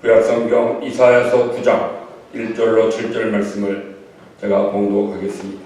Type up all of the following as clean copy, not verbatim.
구약성경 이사야서 9장 1절로 7절 말씀을 제가 봉독하겠습니다.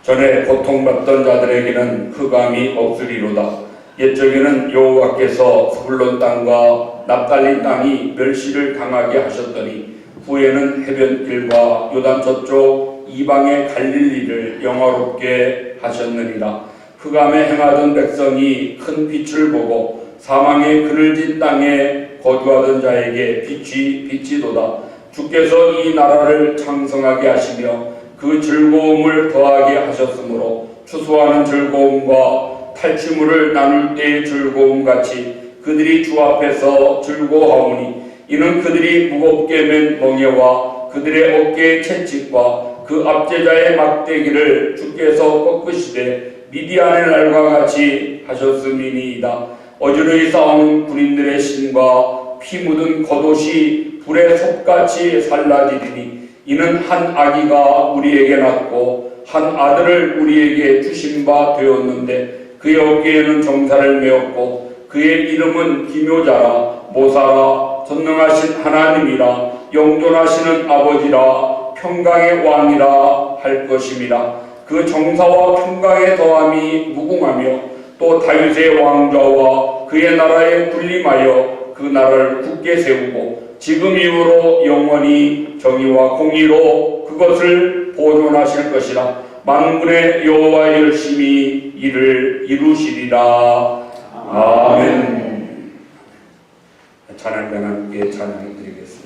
전에 고통받던 자들에게는 흑암이 없으리로다. 옛적에는 여호와께서 스불론 땅과 납달리 땅이 멸시를 당하게 하셨더니 후에는 해변길과 요단 저쪽 이방의 갈릴리를 영화롭게 하셨느니라. 흑암에 행하던 백성이 큰 빛을 보고 사망의 그늘진 땅에 거주하던 자에게 빛이 비치도다. 주께서 이 나라를 창성하게 하시며 그 즐거움을 더하게 하셨으므로 추수하는 즐거움과 탈취물을 나눌 때의 즐거움같이 그들이 주 앞에서 즐거워하오니 이는 그들이 무겁게 맨 멍에와 그들의 어깨의 채찍과 그 압제자의 막대기를 주께서 꺾으시되 미디안의 날과 같이 하셨음이니이다. 어지러이 싸우는 군인들의 신과 피 묻은 겉옷이 불의 솥같이 살라지리니 이는 한 아기가 우리에게 낳고 한 아들을 우리에게 주신 바 되었는데 그의 어깨에는 정사를 메었고 그의 이름은 기묘자라 모사라 전능하신 하나님이라 영존하시는 아버지라 평강의 왕이라 할 것임이라. 그 정사와 평강의 더함이 무궁하며 또 다윗의 왕좌와 그의 나라에 군림하여 그 나라를 굳게 세우고 지금 이후로 영원히 정의와 공의로 그것을 보존하실 것이라. 만군의 여호와 열심히 이를 이루시리라. 아멘. 찬양과 함께 찬양드리겠습니다.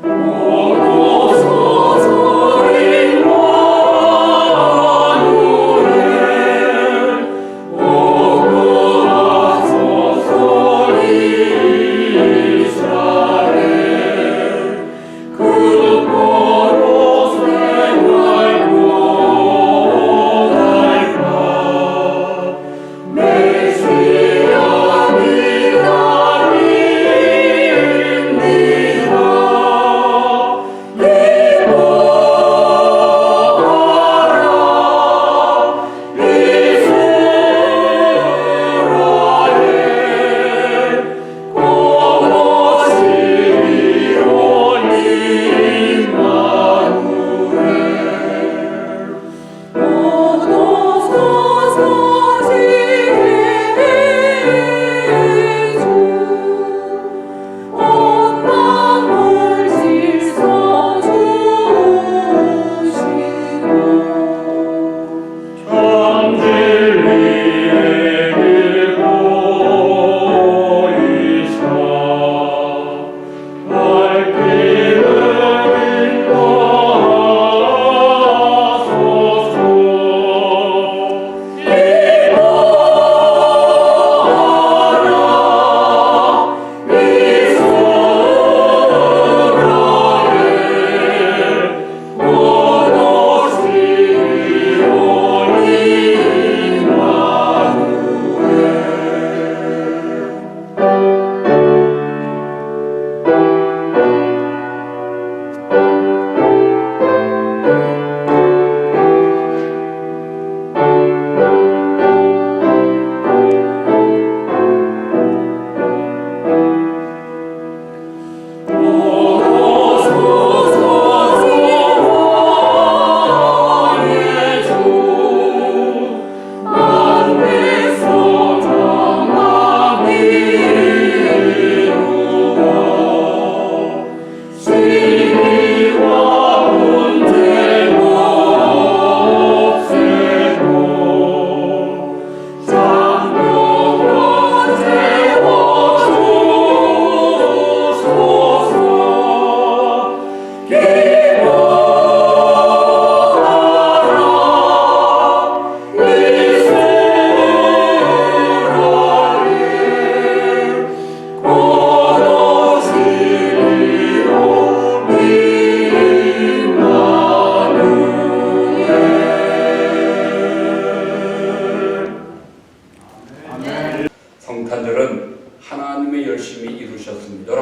오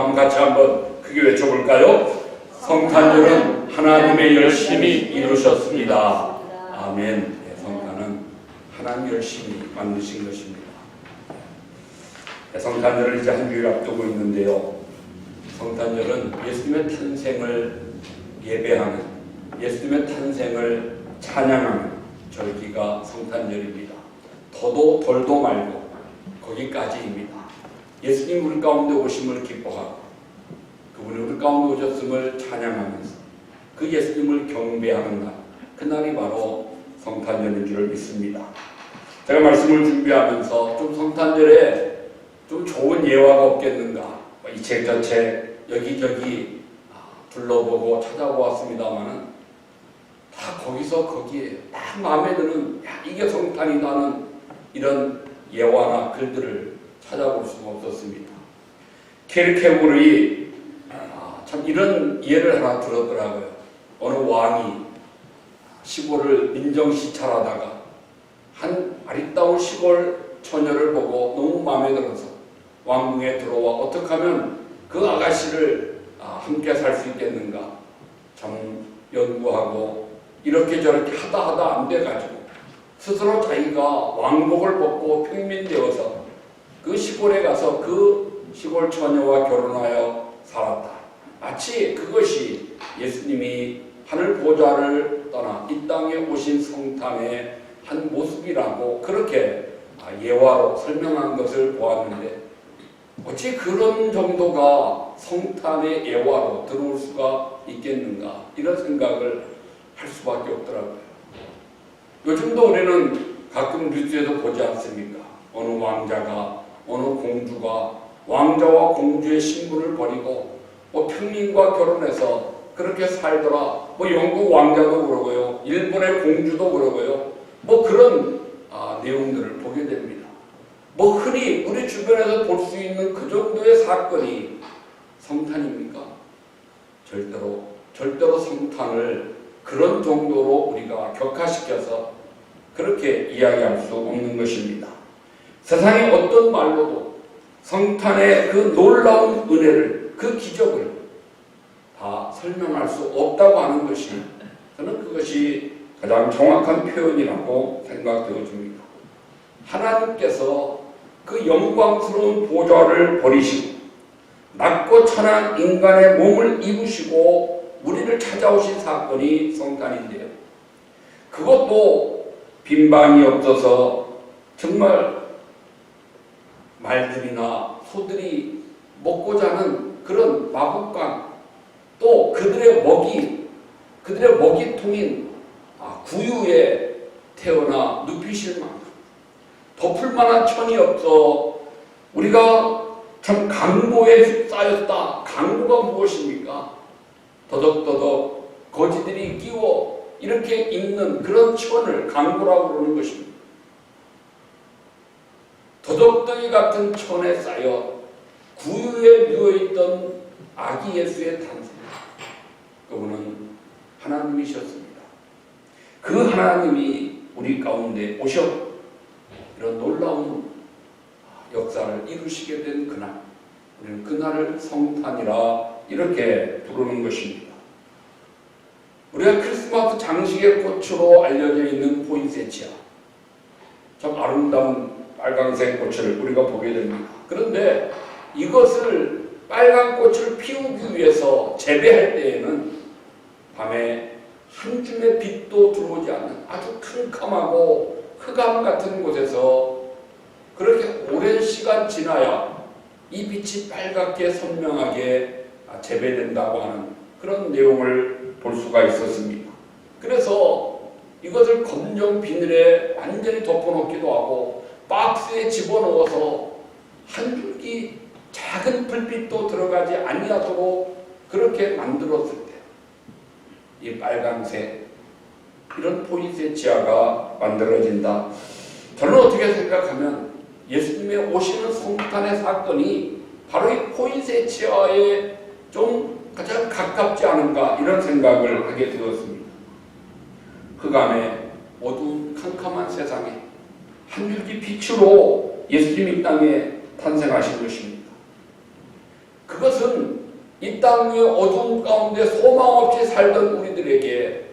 한번 같이 한번 크게 외쳐볼까요? 성탄절은 하나님의 열심히 이루셨습니다. 아멘. 네, 성탄은 하나님 열심히 만드신 것입니다. 네, 성탄절을 이제 한 주일 앞두고 있는데요. 성탄절은 예수님의 탄생을 예배하는, 예수님의 탄생을 찬양하는 절기가 성탄절입니다. 더도 덜도 말고 거기까지입니다. 예수님 우리 가운데 오심을 기뻐하고 그분이 우리 가운데 오셨음을 찬양하면서 그 예수님을 경배하는 날, 그날이 바로 성탄절인 줄을 믿습니다. 제가 말씀을 준비하면서 좀 성탄절에 좀 좋은 예화가 없겠는가, 이 책 저 책 여기저기 둘러보고 찾아보았습니다만은 다 거기서 거기에 딱 마음에 드는, 야, 이게 성탄이라는 이런 예화나 글들을 찾아볼 수가 없었습니다. 케르케고르이 참 이런 예를 하나 들었더라고요. 어느 왕이 시골을 민정시찰하다가 한 아리따운 시골 처녀를 보고 너무 마음에 들어서 왕궁에 들어와 어떻게 하면 그 아가씨를 함께 살 수 있겠는가 참 연구하고 이렇게 저렇게 하다 안 돼가지고 스스로 자기가 왕복을 벗고 평민되어서 그 시골에 가서 그 시골 처녀와 결혼하여 살았다. 마치 그것이 예수님이 하늘 보좌를 떠나 이 땅에 오신 성탄의 한 모습이라고 그렇게 예화로 설명한 것을 보았는데, 어찌 그런 정도가 성탄의 예화로 들어올 수가 있겠는가, 이런 생각을 할 수밖에 없더라고요. 요즘도 우리는 가끔 뉴스에도 보지 않습니까? 어느 왕자가, 어느 공주가 왕자와 공주의 신분을 버리고 평민과 결혼해서 그렇게 살더라. 영국 왕자도 그러고요, 일본의 공주도 그러고요, 그런 내용들을 보게 됩니다. 흔히 우리 주변에서 볼 수 있는 그 정도의 사건이 성탄입니까? 절대로 성탄을 그런 정도로 우리가 격화시켜서 그렇게 이야기할 수 없는 것입니다. 세상의 어떤 말로도 성탄의 그 놀라운 은혜를, 그 기적을 다 설명할 수 없다고 하는 것이, 저는 그것이 가장 정확한 표현이라고 생각되어집니다. 하나님께서 그 영광스러운 보좌를 버리시고 낮고 천한 인간의 몸을 입으시고 우리를 찾아오신 사건이 성탄인데요. 그것도 빈방이 없어서 정말 말들이나 소들이 먹고 자는 그런 마곡간, 또 그들의 먹이통인 구유에 태어나 눕히실 만큼 덮을 만한 천이 없어 우리가 참 강보에 휩싸였다. 강보가 무엇입니까? 더덕더덕 거지들이 끼워 이렇게 입는 그런 천을 강보라고 부르는 것입니다. 더덕더기 같은 천에 쌓여 구유에 누워있던 아기 예수의 탄생, 그분은 하나님이셨습니다. 그 하나님이 우리 가운데 오셔 이런 놀라운 역사를 이루시게 된 그날, 우리는 그날을 성탄이라 이렇게 부르는 것입니다. 우리가 크리스마스 장식의 꽃으로 알려져 있는 포인세치아, 참 아름다운 빨강색 꽃을 우리가 보게 됩니다. 그런데 이것을 빨간 꽃을 피우기 위해서 재배할 때에는 밤에 한 줌의 빛도 들어오지 않는 아주 캄캄하고 흑암 같은 곳에서 그렇게 오랜 시간 지나야 이 빛이 빨갛게 선명하게 재배된다고 하는 그런 내용을 볼 수가 있었습니다. 그래서 이것을 검정 비늘에 완전히 덮어놓기도 하고 박스에 집어넣어서 한 줄기 작은 불빛도 들어가지 아니하도록 그렇게 만들었을 때 이 빨간색 이런 포인세치아가 만들어진다. 저는 어떻게 생각하면 예수님의 오시는 성탄의 사건이 바로 이 포인세치아에 좀 가장 가깝지 않은가, 이런 생각을 하게 되었습니다. 흑암의 어두운 캄캄한 세상에 한 줄기 빛으로 예수님이 땅에 탄생하신 것입니다. 그 그것은 이 땅 위의 어두움 가운데 소망 없이 살던 우리들에게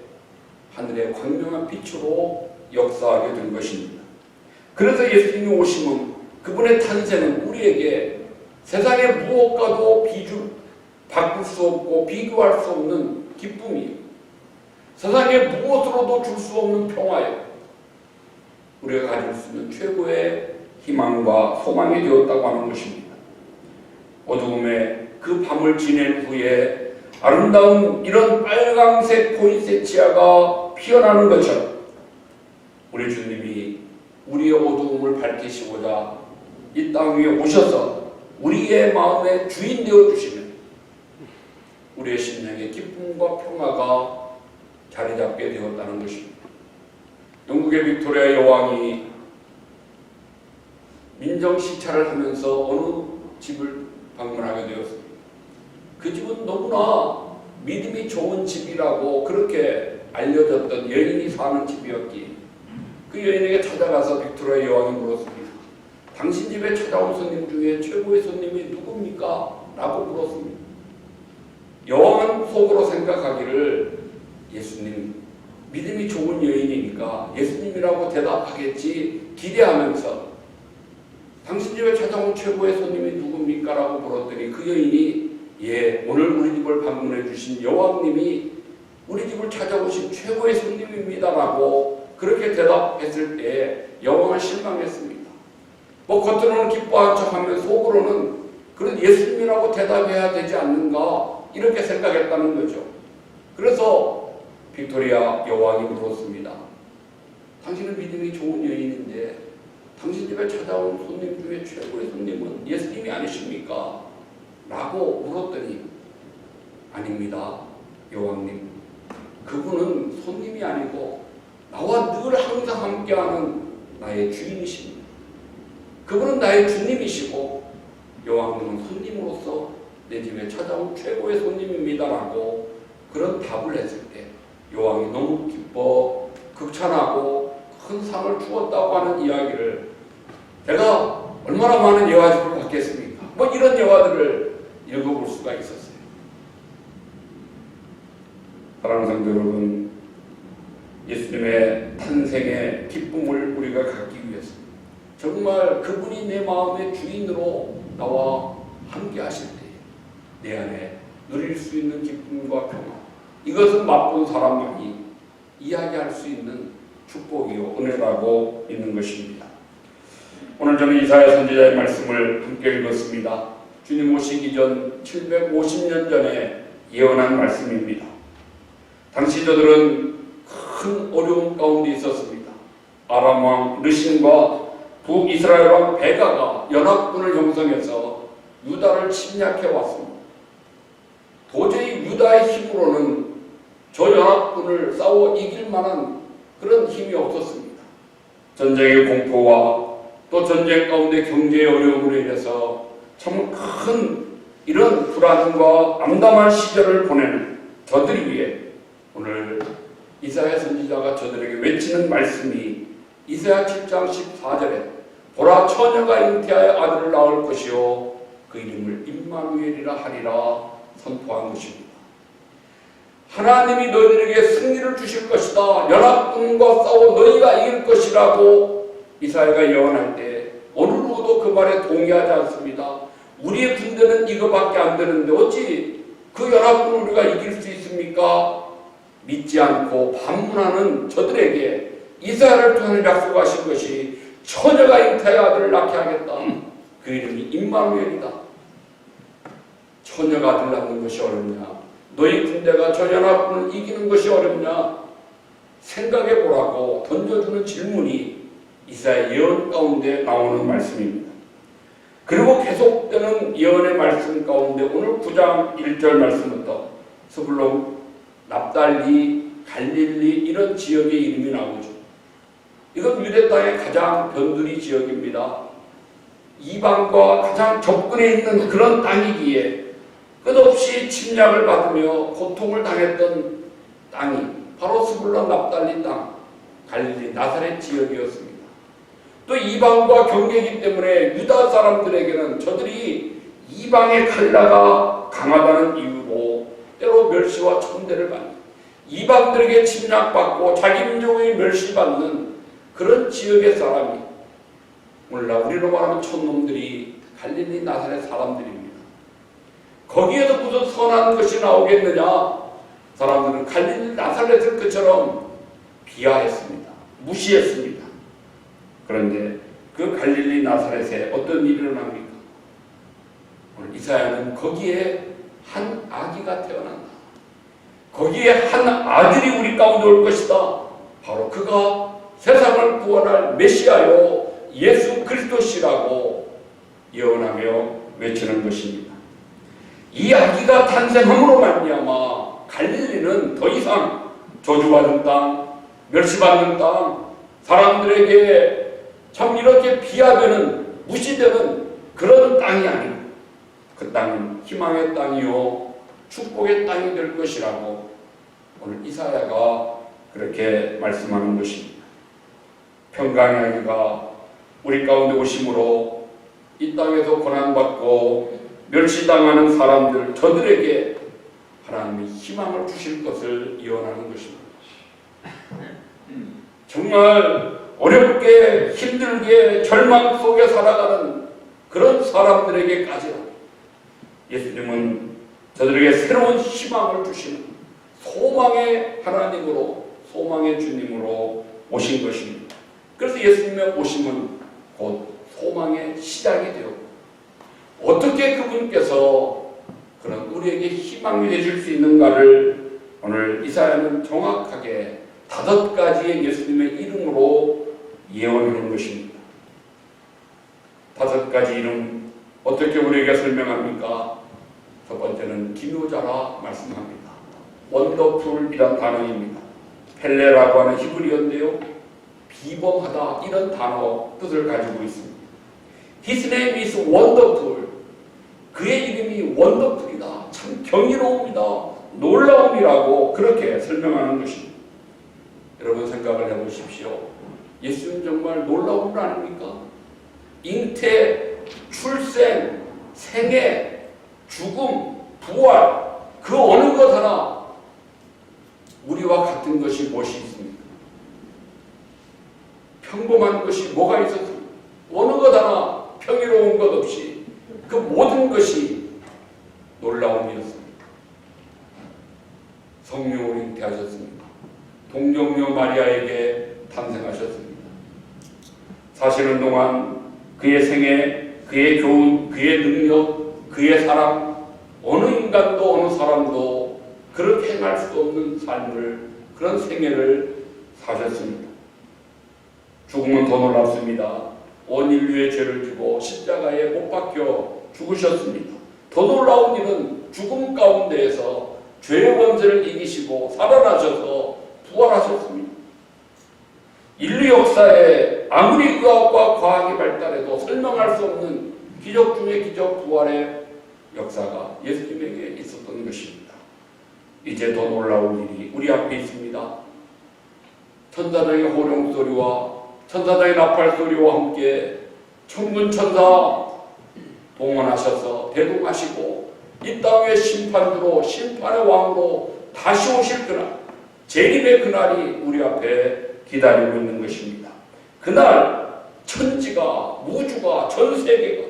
하늘의 광명한 빛으로 역사하게 된 것입니다. 그래서 예수님이 오심은, 그분의 탄생은 우리에게 세상의 무엇과도 바꿀 수 없고 비교할 수 없는 기쁨이에요. 세상의 무엇으로도 줄 수 없는 평화예요. 우리가 가질 수 있는 최고의 희망과 소망이 되었다고 하는 것입니다. 어두움의 그 밤을 지낸 후에 아름다운 이런 빨강색 포인세치아가 피어나는 것처럼 우리 주님이 우리의 어두움을 밝히시고자 이 땅 위에 오셔서 우리의 마음의 주인 되어주시면 우리의 심령의 기쁨과 평화가 자리 잡게 되었다는 것입니다. 영국의 빅토리아 여왕이 민정시찰을 하면서 어느 집을 방문하게 되었습니다. 그 집은 너무나 믿음이 좋은 집이라고 그렇게 알려졌던 여인이 사는 집이었기에 그 여인에게 찾아가서 빅토리아 여왕이 물었습니다. 당신 집에 찾아온 손님 중에 최고의 손님이 누굽니까? 라고 물었습니다. 여왕은 속으로 생각하기를 예수님, 믿음이 좋은 여인이니까 예수님이라고 대답하겠지 기대하면서 당신 집에 찾아온 최고의 손님이 누굽니까? 라고 물었더니 그 여인이 예, 오늘 우리 집을 방문해 주신 여왕님이 우리 집을 찾아오신 최고의 손님입니다 라고 그렇게 대답했을 때 여왕은 실망했습니다. 겉으로는 기뻐한 척하면 속으로는 그런 예수님이라고 대답해야 되지 않는가 이렇게 생각했다는 거죠. 그래서 빅토리아 여왕이 물었습니다. 당신은 믿음이 좋은 여인인데 당신 집에 찾아온 손님 중에 최고의 손님은 예수님이 아니십니까? 라고 물었더니 아닙니다, 여왕님. 그분은 손님이 아니고 나와 늘 항상 함께하는 나의 주인이십니다. 그분은 나의 주님이시고 여왕님은 손님으로서 내 집에 찾아온 최고의 손님입니다 라고 그런 답을 했을 때 여왕이 너무 기뻐 극찬하고 큰 상을 주었다고 하는 이야기를 내가 얼마나 많은 예화집을 받겠습니까? 이런 예화들을 읽어볼 수가 있었어요. 사랑하는 성도 여러분, 예수님의 탄생의 기쁨을 우리가 갖기 위해서 정말 그분이 내 마음의 주인으로 나와 함께 하실 때 내 안에 누릴 수 있는 기쁨과 평화, 이것은 맛본 사람만이 이야기할 수 있는 축복이요 은혜라고 있는 것입니다. 오늘 저는 이사야 선지자의 말씀을 함께 읽었습니다. 주님 오시기 전 750년 전에 예언한 말씀입니다. 당시 저들은 큰 어려움 가운데 있었습니다. 아람 왕 르신과 북이스라엘 왕 베가가 연합군을 형성해서 유다를 침략해 왔습니다. 도저히 유다의 힘으로는 저 연합군을 싸워 이길 만한 그런 힘이 없었습니다. 전쟁의 공포와 또 전쟁 가운데 경제의 어려움으로 인해서 참 큰 이런 불안과 암담한 시절을 보내는 저들 위해 오늘 이사야 선지자가 저들에게 외치는 말씀이 이사야 7장 14절에 보라 처녀가 잉태하여 아들을 낳을 것이요 그 이름을 임마누엘이라 하리라 선포한 것입니다. 하나님이 너희들에게 승리를 주실 것이다. 연합군과 싸워 너희가 이길 것이라고 이사야가 예언할 때 어느 누구도 그 말에 동의하지 않습니다. 우리의 군대는 이거밖에 안 되는데 어찌 그 연합군을 우리가 이길 수 있습니까? 믿지 않고 반문하는 저들에게 이사야를 통해 약속하신 것이 처녀가 잉태하여 아들을 낳게 하겠다. 그 이름이 임마누엘이다. 처녀가 아들 낳는 것이 어렵냐? 너희 군대가 저 연합군을 이기는 것이 어렵냐? 생각해 보라고 던져주는 질문이 이사야 예언 가운데 나오는 말씀입니다. 그리고 계속되는 예언의 말씀 가운데 오늘 9장 1절 말씀부터 스불론, 납달리, 갈릴리 이런 지역의 이름이 나오죠. 이건 유대 땅의 가장 변두리 지역입니다. 이방과 가장 접근해 있는 그런 땅이기에 끝없이 침략을 받으며 고통을 당했던 땅이 바로 스불론 납달리 땅, 갈릴리 나사렛 지역이었습니다. 또 이방과 경계이기 때문에 유다 사람들에게는 저들이 이방의 칼라가 강하다는 이유로 때로 멸시와 천대를 받는, 이방들에게 침략받고 자기 민족이 멸시받는 그런 지역의 사람이, 몰라 우리로 말하면 촌놈들이 갈릴리 나사렛 사람들입니다. 거기에도 무슨 선한 것이 나오겠느냐? 사람들은 갈릴리 나사렛을 그처럼 비하했습니다. 무시했습니다. 그런데 그 갈릴리 나사렛에 어떤 일이 일어납니까? 오늘 이사야는 거기에 한 아기가 태어난다. 거기에 한 아들이 우리 가운데 올 것이다. 바로 그가 세상을 구원할 메시아요 예수 그리스도시라고 예언하며 외치는 것입니다. 이 아기가 탄생함으로 말미암아 갈릴리는 더 이상 저주받은 땅, 멸시받는 땅, 사람들에게 참 이렇게 비하되는, 무시되는 그런 땅이 아니고 그 땅은 희망의 땅이요 축복의 땅이 될 것이라고 오늘 이사야가 그렇게 말씀하는 것입니다. 평강의 아기가 우리 가운데 오심으로 이 땅에서 고난받고 멸시당하는 사람들, 저들에게 하나님이 희망을 주실 것을 예언하는 것입니다. 정말 어렵게 힘들게 절망 속에 살아가는 그런 사람들에게까지는 예수님은 저들에게 새로운 희망을 주시는 소망의 하나님으로, 소망의 주님으로 오신 것입니다. 그래서 예수님의 오심은 곧 소망의 시작이 되었고, 어떻게 그분께서 그런 우리에게 희망이 되실 수 있는가를 오늘 이사야는 정확하게 5가지의 예수님의 이름으로 예언하는 것입니다. 5가지 이름 어떻게 우리에게 설명합니까? 첫 번째는 기묘자라 말씀합니다. 원더풀이란 단어입니다. 펠레라고 하는 히브리어인데요, 비범하다 이런 단어 뜻을 가지고 있습니다. His name is wonderful. 그의 이름이 원더풀이다, 참 경이로움이다, 놀라움이라고 그렇게 설명하는 것입니다. 여러분 생각을 해보십시오. 예수님 정말 놀라운 분 아닙니까? 잉태, 출생, 생애, 죽음, 부활, 그 어느 것 하나 우리와 같은 것이 무엇이 있습니까? 평범한 것이 뭐가 있었습니까? 어느 것 하나 평이로운 것 없이 그 모든 것이 놀라움이었습니다. 성령을 잉태하셨습니다. 동정녀 마리아에게 탄생하셨습니다. 사시는 동안 그의 생애, 그의 교훈, 그의 능력, 그의 사랑, 어느 인간도 어느 사람도 그렇게 행할 수 없는 삶을, 그런 생애를 사셨습니다. 죽음은 더 놀랍습니다. 온 인류의 죄를 지고 십자가에 못 박혀 죽으셨습니다. 더 놀라운 일은 죽음 가운데에서 죄의 권세를 이기시고 살아나셔서 부활하셨습니다. 인류 역사에 아무리 의학과 과학이 발달해도 설명할 수 없는 기적 중의 기적, 부활의 역사가 예수님에게 있었던 것입니다. 이제 더 놀라운 일이 우리 앞에 있습니다. 천사들의 호령 소리와 천사들의 나팔 소리와 함께 천군 천사 동원하셔서 대동하시고 이 땅의 심판주로, 심판의 왕으로 다시 오실 그날, 재림의 그날이 우리 앞에 기다리고 있는 것입니다. 그날 천지가, 우주가, 전 세계가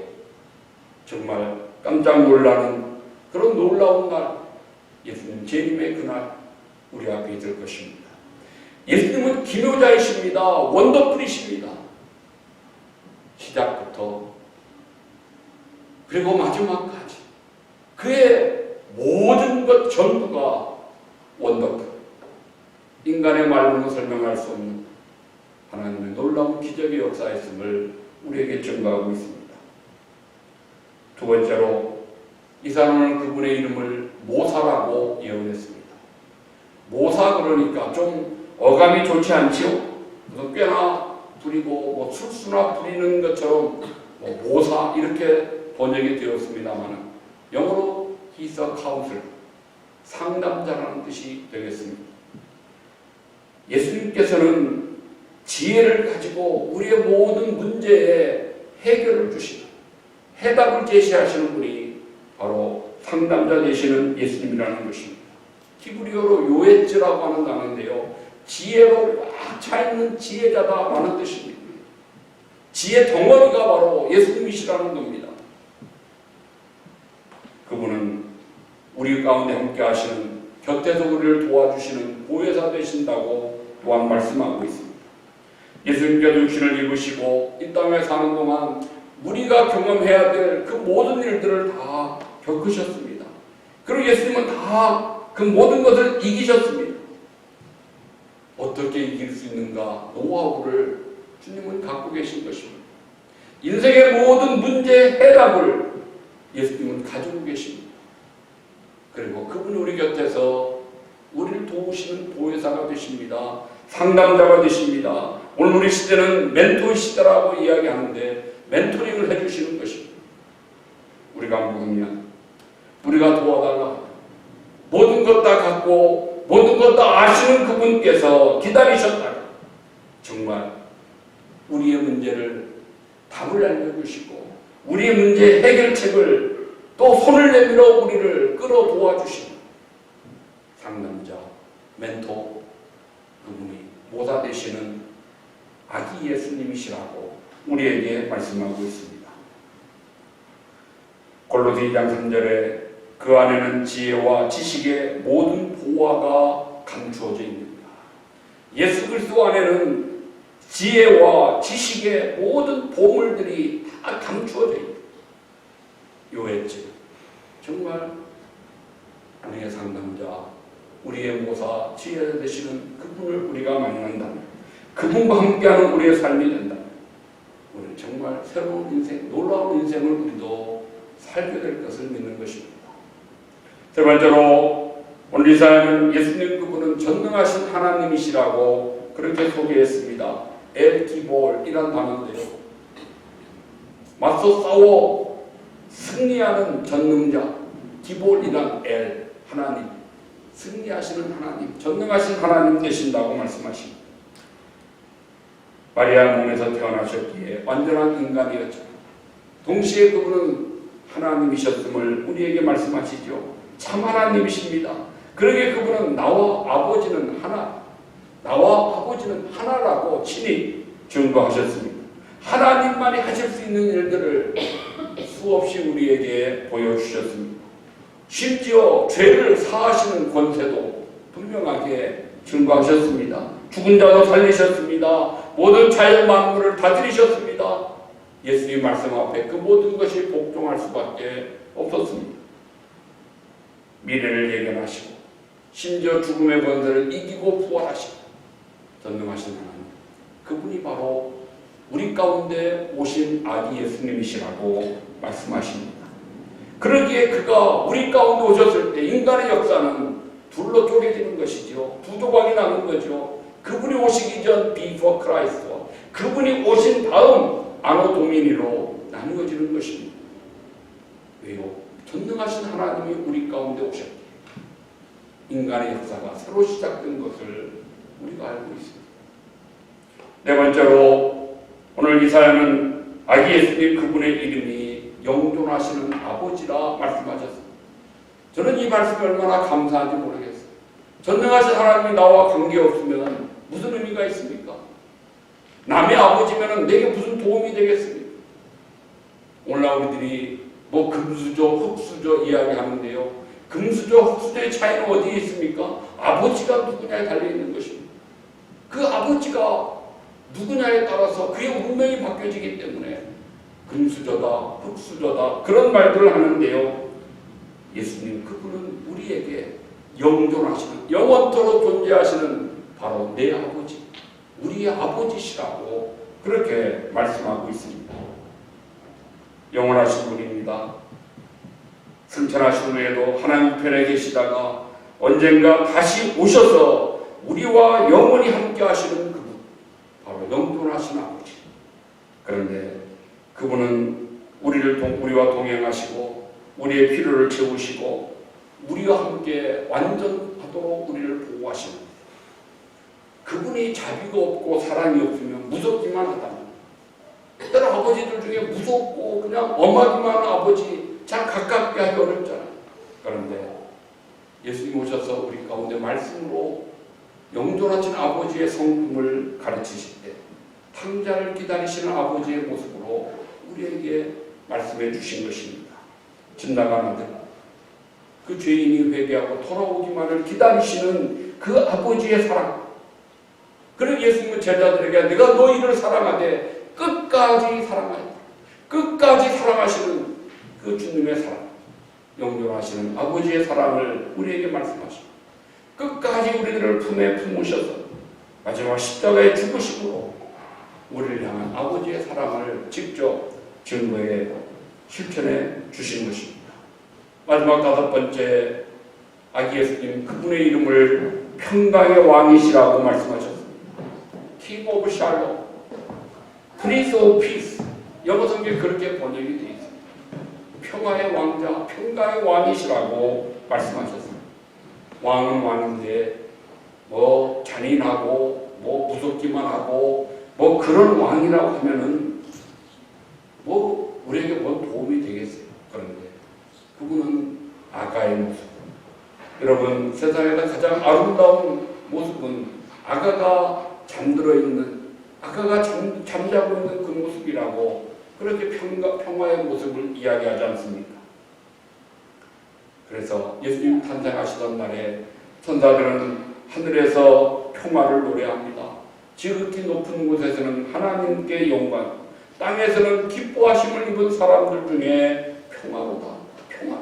정말 깜짝 놀라는 그런 놀라운 날, 예수님 재림의 그날 우리 앞에 있을 것입니다. 예수님은 기묘자이십니다. 원더풀이십니다. 시작부터 그리고 마지막까지 그의 모든 것 전부가 원더풀, 인간의 말로는 설명할 수 없는 하나님의 놀라운 기적의 역사였음을 우리에게 증거하고 있습니다. 두 번째로 이사야는 그분의 이름을 모사라고 예언했습니다. 모사 그러니까 좀 어감이 좋지 않지요? 그래서 꽤나 부리고 뭐 술수나 부리는 것처럼 뭐 모사 이렇게 번역이 되었습니다만 영어로 He's a counselor, 상담자라는 뜻이 되겠습니다. 예수님께서는 지혜를 가지고 우리의 모든 문제에 해결을 주시는, 해답을 제시하시는 분이 바로 상담자 되시는 예수님이라는 것입니다. 히브리어로 요엣즈라고 하는 단어인데요. 지혜로 꽉 차있는 지혜자다라는 뜻입니다. 지혜 덩어리가 바로 예수님이시라는 겁니다. 그분은 우리 가운데 함께 하시는, 곁에서 우리를 도와주시는 보혜사 되신다고 또한 말씀하고 있습니다. 예수님께서 육신을 입으시고 이 땅에 사는 동안 우리가 경험해야 될 그 모든 일들을 다 겪으셨습니다. 그리고 예수님은 다 그 모든 것을 이기셨습니다. 어떻게 이길 수 있는가 노하우를 주님은 갖고 계신 것입니다. 인생의 모든 문제의 해답을 예수님은 가지고 계십니다. 그리고 그분이 우리 곁에서 우리를 도우시는 보혜사가 되십니다. 상담자가 되십니다. 오늘 우리 시대는 멘토 시대라고 이야기하는데 멘토링을 해주시는 것입니다. 우리가 묻으면 우리가 도와달라, 모든 것 다 갖고 모든 것 다 아시는 그분께서 기다리셨다가 정말 우리의 문제를 답을 알려주시고 우리의 문제 해결책을 또 손을 내밀어 우리를 끌어 도와주시는 상담자, 멘토, 그분이 모사 되시는 아기 예수님이시라고 우리에게 말씀하고 있습니다. 골로새 2장 3절에 그 안에는 지혜와 지식의 모든 보화가 감추어져 있습니다. 예수 그리스도 안에는 지혜와 지식의 모든 보물들이 다 감추어져 있습니다. 요엣즈, 정말 우리의 상담자, 우리의 모사, 지혜 되시는 그분을 우리가 만난다면, 그분과 함께하는 우리의 삶이 된다면 우리는 정말 새로운 인생, 놀라운 인생을 우리도 살게 될 것을 믿는 것입니다. 세 번째로 오늘 이사야는 예수님 그분은 전능하신 하나님이시라고 그렇게 소개했습니다. 엘 기볼이란 단어인데요. 맞서 싸워 승리하는 전능자, 기볼이란 엘, 하나님, 승리하시는 하나님, 전능하신 하나님 되신다고 말씀하십니다. 마리아 몸에서 태어나셨기에 완전한 인간이었죠. 동시에 그분은 하나님이셨음을 우리에게 말씀하시죠. 참 하나님이십니다. 그러기에 그분은 나와 아버지는 하나, 나와 아버지는 하나라고 친히 증거하셨습니다. 하나님만이 하실 수 있는 일들을 수없이 우리에게 보여주셨습니다. 심지어 죄를 사하시는 권세도 분명하게 증거하셨습니다. 죽은 자도 살리셨습니다. 모든 자연 만물을 다스리셨습니다. 예수님 말씀 앞에 그 모든 것이 복종할 수밖에 없었습니다. 미래를 예견하시고 심지어 죽음의 권세를 이기고 부활하시고 전능하신 하나님, 그분이 바로 우리 가운데 오신 아기 예수님이시라고 말씀하십니다. 그러기에 그가 우리 가운데 오셨을 때 인간의 역사는 둘로 쪼개지는 것이죠. 두 조각이 나는 거죠. 그분이 오시기 전 before Christ와 그분이 오신 다음 아노 도미니로 나누어지는 것입니다. 왜요? 전능하신 하나님이 우리 가운데 오셨기에 인간의 역사가 새로 시작된 것을 우리가 알고 있습니다. 네 번째로 오늘 이사야는 아기 예수님 그분의 이름이 영존하시는 아버지라 말씀하셨습니다. 저는 이 말씀이 얼마나 감사한지 모르겠어요. 전능하신 하나님이 나와 관계없으면 무슨 의미가 있습니까? 남의 아버지면 내게 무슨 도움이 되겠습니까? 오늘날 우리들이 뭐 금수저, 흙수저 이야기하는데요. 금수저, 흙수저의 차이는 어디에 있습니까? 아버지가 누구냐에 달려있는 것입니다. 그 아버지가 누구냐에 따라서 그의 운명이 바뀌어지기 때문에 금수저다, 흙수저다 그런 말들을 하는데요. 예수님 그분은 우리에게 영존하시는, 영원토록 존재하시는 바로 내 아버지, 우리의 아버지시라고 그렇게 말씀하고 있습니다. 영원하신 분입니다. 승천하신 후에도 하나님 편에 계시다가 언젠가 다시 오셔서 우리와 영원히 함께 하시는 그분, 바로 영존하신 아버지. 그런데 그분은 우리와 동행하시고 우리의 필요를 채우시고 우리와 함께 완전하도록 우리를 보호하시는, 그분이 자비가 없고 사랑이 없으면 무섭기만 하다면, 때로 아버지들 중에 무섭고 그냥 엄하기만 한 아버지 참 가깝게 하기 어렵잖아요. 그런데 예수님 오셔서 우리 가운데 말씀으로 영존하신 아버지의 성품을 가르치실 때 탕자를 기다리시는 아버지의 모습으로 우리에게 말씀해 주신 것입니다. 집 나간 아들, 그 죄인이 회개하고 돌아오기만을 기다리시는 그 아버지의 사랑. 그리고 예수님은 제자들에게 내가 너희를 사랑하되 끝까지 사랑하였다. 끝까지 사랑하시는 그 주님의 사랑, 영존하시는 아버지의 사랑을 우리에게 말씀하시고 끝까지 우리들을 품에 품으셔서 마지막 십자가의 죽으심으로 우리를 향한 아버지의 사랑을 직접 증거해 실천해 주신 것입니다. 마지막 다섯 번째, 아기 예수님 그분의 이름을 평강의 왕이시라고 말씀하셨습니다. King of Shalom, Prince of Peace. 영어 성경에 그렇게 번역이 되어 있습니다. 평화의 왕자, 평강의 왕이시라고 말씀하셨습니다. 왕은 왕인데 뭐 잔인하고 뭐 무섭기만 하고 뭐 그런 왕이라고 하면은 뭐 우리에게 뭐 도움이 되겠어요. 그런데 그분은 아가의 모습. 여러분, 세상에서 가장 아름다운 모습은 아가가 잠들어 있는, 아가가 잠자고 있는 그 모습이라고 그렇게 평화의 모습을 이야기하지 않습니까? 그래서 예수님 탄생하시던 날에 천사들은 하늘에서 평화를 노래합니다. 지극히 높은 곳에서는 하나님께 영광, 땅에서는 기뻐하심을 입은 사람들 중에 평화로다, 평화.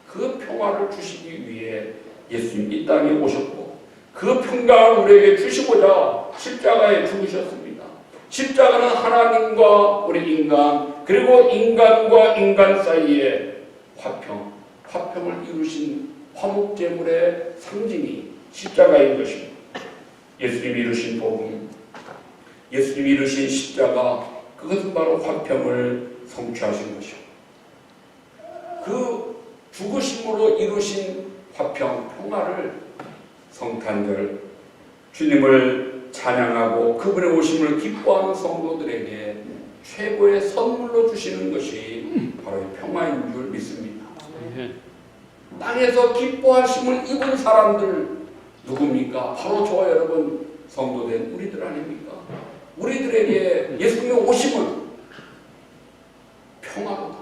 그 평화를 주시기 위해 예수님 이 땅에 오셨고 그 평강을 우리에게 주시고자 십자가에 죽으셨습니다. 십자가는 하나님과 우리 인간, 그리고 인간과 인간 사이의 화평을 이루신 화목제물의 상징이 십자가인 것입니다. 예수님이 이루신 복음, 예수님이 이루신 십자가, 그것은 바로 화평을 성취하신 것이고 그 죽으심으로 이루신 화평, 평화를 성탄절 주님을 찬양하고 그분의 오심을 기뻐하는 성도들에게 최고의 선물로 주시는 것이 바로 평화인 줄 믿습니다. 땅에서 기뻐하심을 입은 사람들 누굽니까? 바로 저와 여러분 성도된 우리들 아닙니까? 우리들에게 예수님의 오심은 평화로다.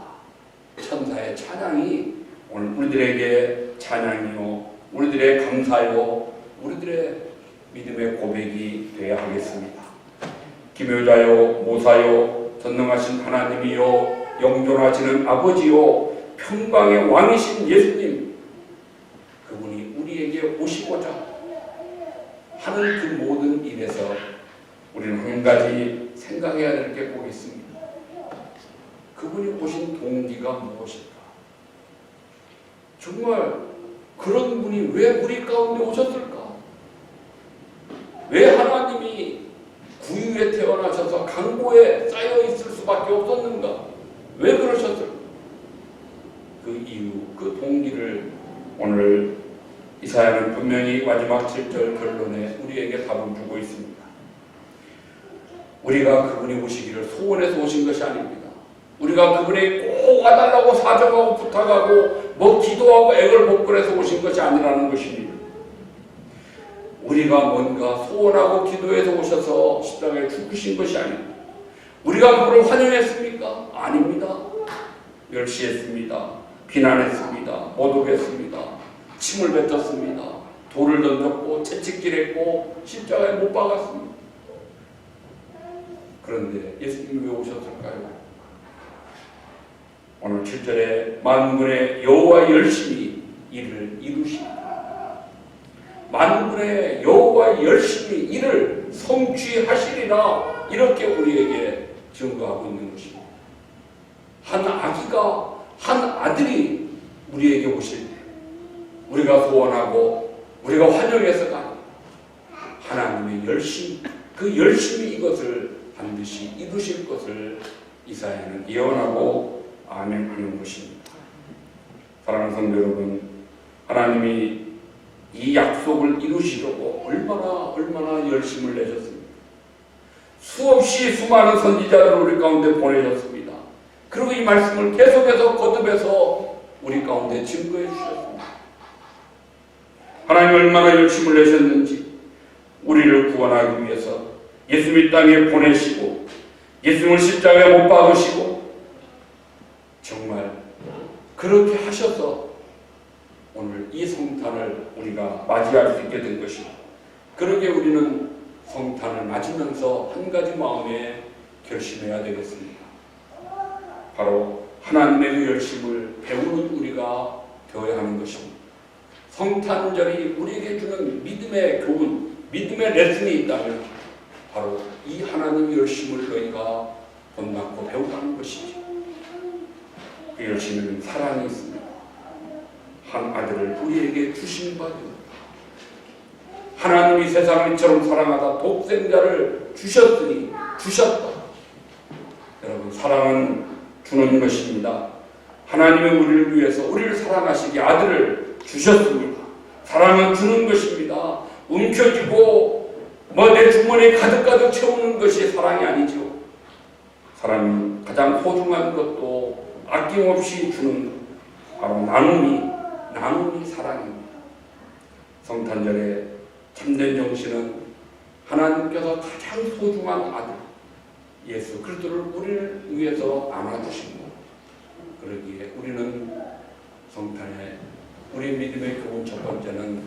천사의 찬양이 오늘 우리들에게 찬양이요, 우리들의 감사요, 우리들의 믿음의 고백이 되어야 하겠습니다. 기묘자요, 모사요, 전능하신 하나님이요, 영존하시는 아버지요, 평강의 왕이신 예수님, 그분이 우리에게 오시고자 하는 그 모든 일에서 우리는 한 가지 생각해야 될 게 꼭 있습니다. 그분이 오신 동기가 무엇일까? 정말 그런 분이 왜 우리 가운데 오셨을까? 왜 하나님이 구유에 태어나셔서 강보에 쌓여 있을 수밖에 없었는가? 왜 그러셨을까? 그 이유, 그 동기를 오늘 이사야는 분명히 마지막 7절 결론에 우리에게 답을 주고 있습니다. 우리가 그분이 오시기를 소원해서 오신 것이 아닙니다. 우리가 그분이 꼭 와달라고 사정하고 부탁하고 뭐 기도하고 애걸 복걸해서 오신 것이 아니라는 것입니다. 우리가 뭔가 소원하고 기도해서 오셔서 십자가에 죽으신 것이 아닙니다. 우리가 그분을 환영했습니까? 아닙니다. 멸시했습니다. 비난했습니다. 모독했습니다. 침을 뱉었습니다. 돌을 던졌고 채찍질했고 십자가에 못 박았습니다. 그런데 예수님이 왜 오셨을까요? 오늘 7절에 만군의 여호와 열심히 이를 이루시리라. 만군의 여호와 열심히 이를 성취하시리라. 이렇게 우리에게 증거하고 있는 것입니다. 한 아기가, 한 아들이 우리에게 오실 때 우리가 소원하고 우리가 환영해서가 아니라 하나님의 열심, 그 열심히 이것을 반드시 이루실 것을 이사야는 예언하고 아멘하는 것입니다. 사랑하는 성도 여러분, 하나님이 이 약속을 이루시려고 얼마나 열심을 내셨습니다. 수없이 수많은 선지자들을 우리 가운데 보내셨습니다. 그리고 이 말씀을 계속해서 거듭해서 우리 가운데 증거해 주셨습니다. 하나님 얼마나 열심을 내셨는지 우리를 구원하기 위해서 예수님 땅에 보내시고 예수님을 십자가에 못 박으시고 정말 그렇게 하셔서 오늘 이 성탄을 우리가 맞이할 수 있게 된 것입니다. 그러게 우리는 성탄을 맞으면서 한 가지 마음에 결심해야 되겠습니다. 바로 하나님의 그 열심을 배우는 우리가 되어야 하는 것입니다. 성탄절이 우리에게 주는 믿음의 교훈, 믿음의 레슨이 있다면 바로 이 하나님의 열심을 너희가 본받고 배우라는 것이죠. 그 열심에는 사랑이 있습니다. 한 아들을 우리에게 주신 바 되었다. 하나님이 세상을 이처럼 사랑하다 독생자를 주셨다. 여러분, 사랑은 주는 것입니다. 하나님은 우리를 위해서 우리를 사랑하시기 아들을 주셨습니다. 사랑은 주는 것입니다. 움켜쥐고 내 주머니에 가득가득 채우는 것이 사랑이 아니죠. 사랑은 가장 소중한 것도 아낌없이 주는 바로 나눔이 사랑입니다. 성탄절에 참된 정신은 하나님께서 가장 소중한 아들 예수 그리스도를 우리를 위해서 안아주시고, 그러기에 우리는 성탄에 우리 믿음의 교훈 첫 번째는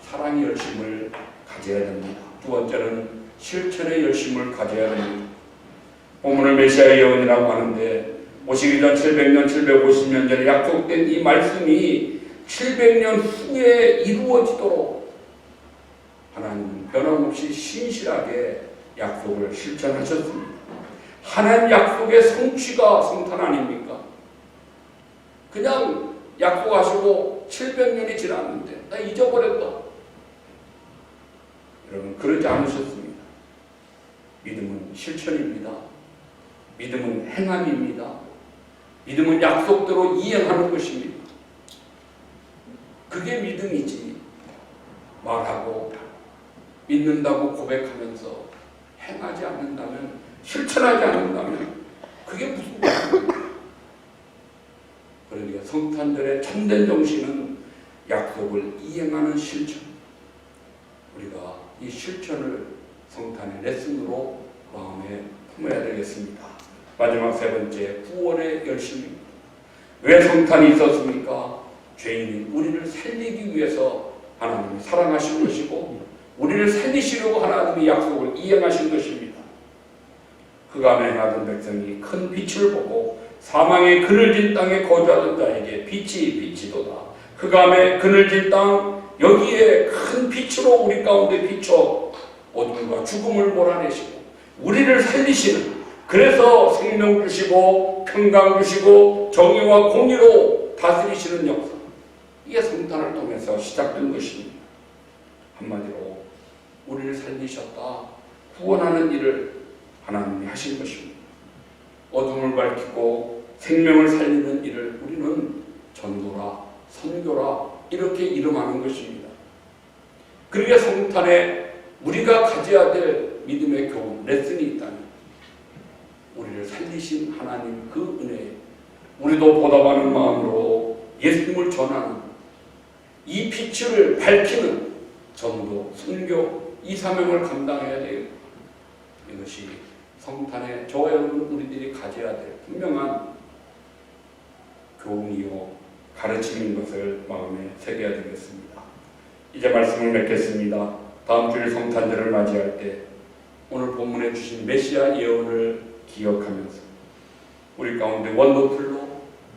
사랑의 열심을 가져야 됩니다. 두 번째는 실천의 열심을 가져야 됩니다. 본문을 메시아 예언이라고 하는데 오시기 전 700년, 750년 전에 약속된 이 말씀이 700년 후에 이루어지도록 하나님은 변함없이 신실하게 약속을 실천하셨습니다. 하나님 약속의 성취가 성탄 아닙니까? 그냥 약속하시고 700년이 지났는데 나 잊어버렸다. 여러분, 그러지 않으셨습니다. 믿음은 실천입니다. 믿음은 행함입니다. 믿음은 약속대로 이행하는 것입니다. 그게 믿음이지. 말하고 믿는다고 고백하면서 행하지 않는다면, 실천하지 않는다면 그게 무슨 말입니까? 그러니까 성탄절의 참된 정신은 약속을 이행하는 실천. 우리가 이 실천을 성탄의 레슨으로 마음에 품어야 되겠습니다. 마지막 세 번째, 구원의 열심입니다. 왜 성탄이 있었습니까? 죄인인 우리를 살리기 위해서 하나님이 사랑하신 것이고, 우리를 살리시려고 하나님이 약속을 이행하신 것입니다. 흑암에 행하던 백성이 큰 빛을 보고 사망의 그늘진 땅에 거주하던 자에게 빛이도다. 흑암에 그늘진 땅, 여기에 큰 빛으로 우리 가운데 비춰 어둠과 죽음을 몰아내시고 우리를 살리시는, 그래서 생명 주시고 평강 주시고 정의와 공의로 다스리시는 역사, 이게 성탄을 통해서 시작된 것입니다. 한마디로 우리를 살리셨다, 구원하는 일을 하나님이 하신 것입니다. 어둠을 밝히고 생명을 살리는 일을 우리는 전도라, 선교라 이렇게 이름하는 것입니다. 그러기에 성탄에 우리가 가져야 될 믿음의 교훈, 레슨이 있다면 우리를 살리신 하나님 그 은혜에 우리도 보답하는 마음으로 예수님을 전하는, 이 빛을 밝히는 전도, 선교, 이 사명을 감당해야 돼요. 이것이 성탄에 저와 여러분 우리들이 가져야 될 분명한 교훈이요 가르침인 것을 마음에 새겨야 되겠습니다. 이제 말씀을 맺겠습니다. 다음 주일 성탄절을 맞이할 때 오늘 본문에 주신 메시아 예언을 기억하면서 우리 가운데 원더풀로,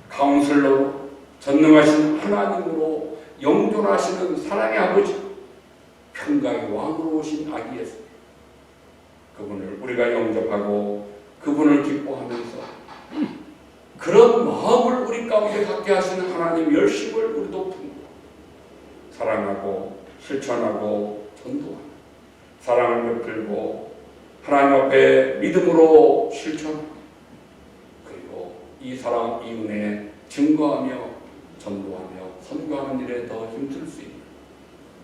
카운슬러로, 전능하신 하나님으로 영존하시는 사랑의 아버지, 평강의 왕으로 오신 아기 예수, 그분을 우리가 영접하고 그분을 기뻐하면서 그런 마음을 우리 가운데 갖게 하시는 하나님 열심을 우리도 품고 사랑하고 실천하고 전도하는, 사랑을 베풀고 하나님 앞에 믿음으로 실천하고, 그리고 이 사랑, 이 은혜에 증거하며 전도하며 선교하는 일에 더 힘쓸 수 있는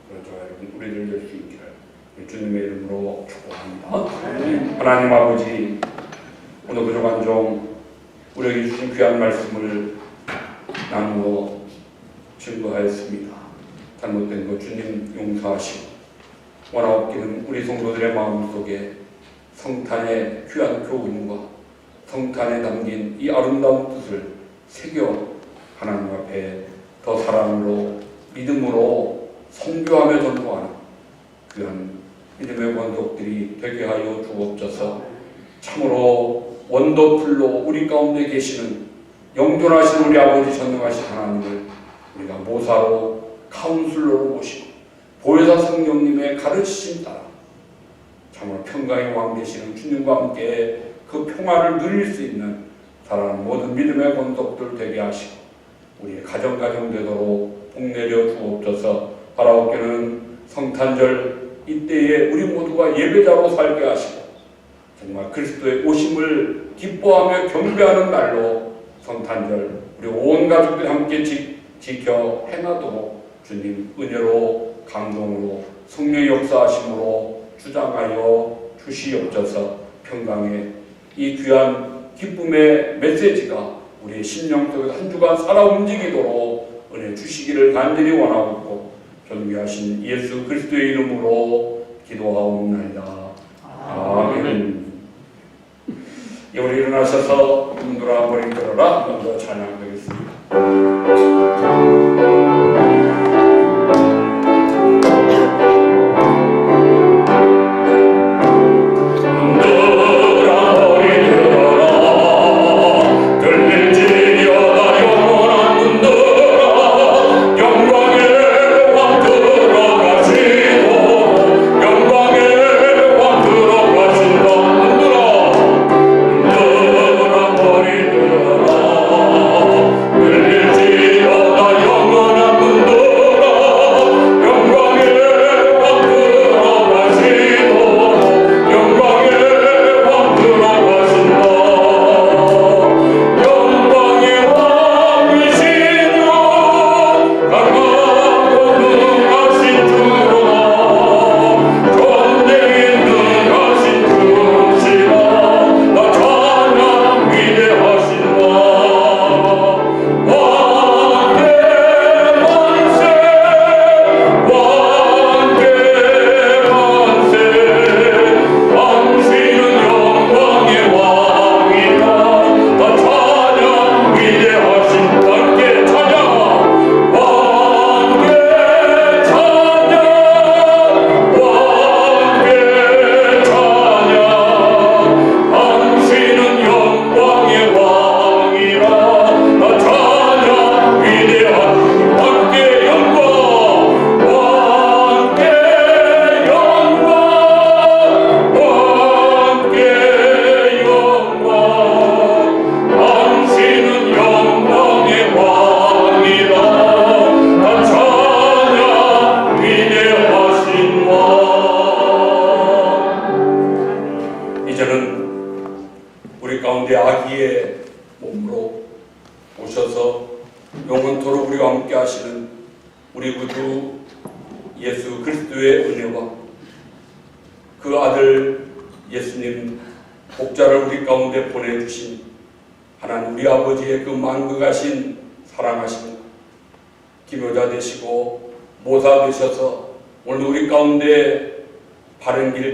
그런 저와 여러분 우리들 될 수 있기를 주님의 이름으로 축복합니다. 하나님 아버지, 오늘 부족한 종 우리에게 주신 귀한 말씀을 나누어 증거하였습니다. 잘못된 것 주님 용서하시고 원하옵기는 우리 성도들의 마음속에 성탄의 귀한 교훈과 성탄에 담긴 이 아름다운 뜻을 새겨 하나님 앞에 더 사랑으로 믿음으로 선교하며 전도하는 그런 믿음의 원독들이 되게 하여 주옵소서. 참으로 원더풀로 우리 가운데 계시는 영존하신 우리 아버지 전능하신 하나님을 우리가 모사로 카운슬러로 모시고 보혜사 성령님의 가르치심 따라 참으로 평강의 왕 되시는 주님과 함께 그 평화를 누릴 수 있는 사랑하는 모든 믿음의 권속들 되게 하시고 우리의 가정 되도록 복내려 주옵소서. 바라옵기는 성탄절 이때에 우리 모두가 예배자로 살게 하시고 정말 그리스도의 오심을 기뻐하며 경배하는 날로 성탄절 우리 온 가족들이 함께 지켜 행하도록 주님 은혜로 감동으로 성령의 역사하심으로 주장하여 주시옵소서. 평강의 이 귀한 기쁨의 메시지가 우리의 심령 속에 한 주간 살아 움직이도록 은혜 주시기를 간절히 원하고 존귀하신 예수 그리스도의 이름으로 기도하옵나이다. 아멘. 우리 일어나셔서 눈들아 머리 들어라 먼저 찬양하겠습니다.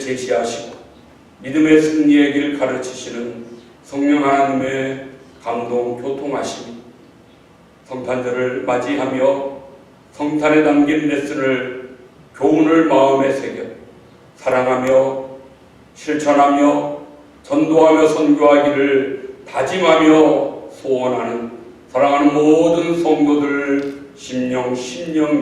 제시하시고 믿음의 승리의 길 가르치시는 성령 하나님의 감동 교통하심이 성탄절을 맞이하며 성탄에 담긴 레슨을 교훈을 마음에 새겨 사랑하며 실천하며 전도하며 선교하기를 다짐하며 소원하는 사랑하는 모든 성도들 심령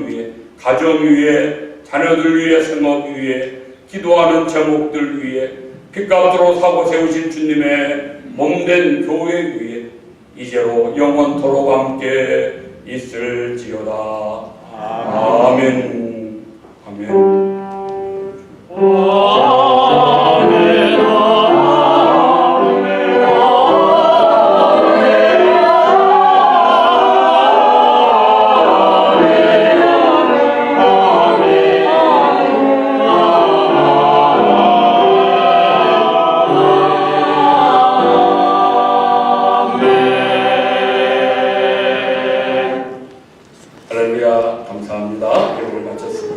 위에 가정 위에 자녀들 위에 생업 위에 기도하는 제목들 위에 빛값으로 사고 세우신 주님의 몸된 교회 위에 이제로 영원토록 함께 있을지어다. 아멘. 아멘. 감사합니다. 예고를 마쳤습니다.